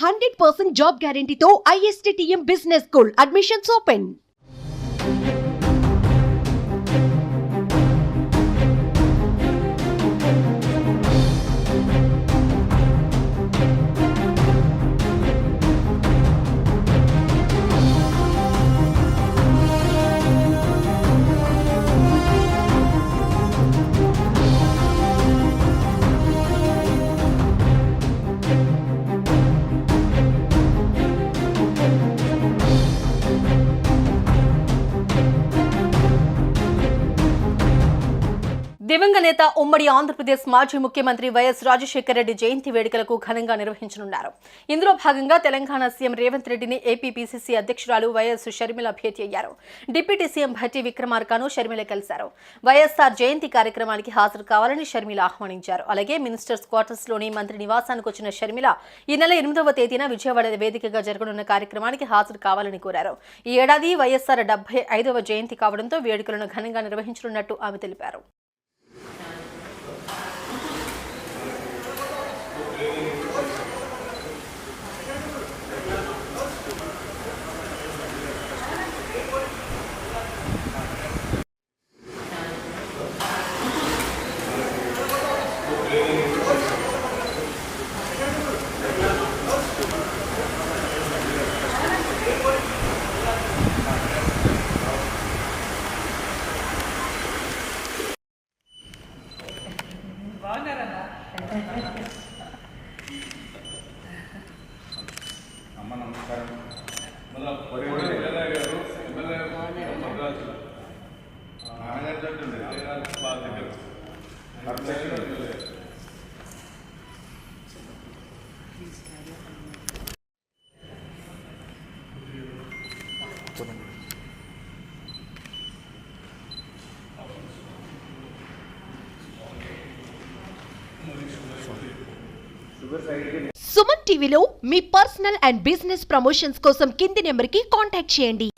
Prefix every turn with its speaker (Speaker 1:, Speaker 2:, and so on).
Speaker 1: 100% job గ్యారంటీతో ISTTM business school admissions open.
Speaker 2: దివంగత నేత ఉమ్మడి ఆంధ్రప్రదేశ్ మాజీ ముఖ్యమంత్రి వైఎస్ రాజశేఖర రెడ్డి జయంతి వేడుకలకు ఘనంగా నిర్వహించనున్నారు. ఇందులో భాగంగా తెలంగాణ సీఎం రేవంత్ రెడ్డిని ఏపీ పీసీసీ అధ్యక్షురాలు వైఎస్ షర్మిల భేటీ అయ్యారు. డిప్యూటీ సీఎం భట్టి విక్రమార్కను షర్మిల కలిశారు. వైఎస్ఆర్ జయంతి కార్యక్రమానికి హాజరు కావాలని షర్మిల ఆహ్వానించారు. అలాగే మినిస్టర్స్ క్వార్టర్స్ లోని మంత్రి నివాసానికి వచ్చిన షర్మిల ఈ నెల 8వ తేదీన విజయవాడ వేదికగా జరగనున్న కార్యక్రమానికి హాజరు కావాలని కోరారు. ఈ ఏడాది వైఎస్ఆర్ 75వ జయంతి కావడంతో వేడుకలను ఘనంగా నిర్వహించనున్నట్టు ఆమె తెలిపారు.
Speaker 1: సుమన్ టీవీలో మీ పర్సనల్ అండ్ బిజినెస్ ప్రమోషన్స్ కోసం కింది నెంబర్కి కాంటాక్ట్ చేయండి.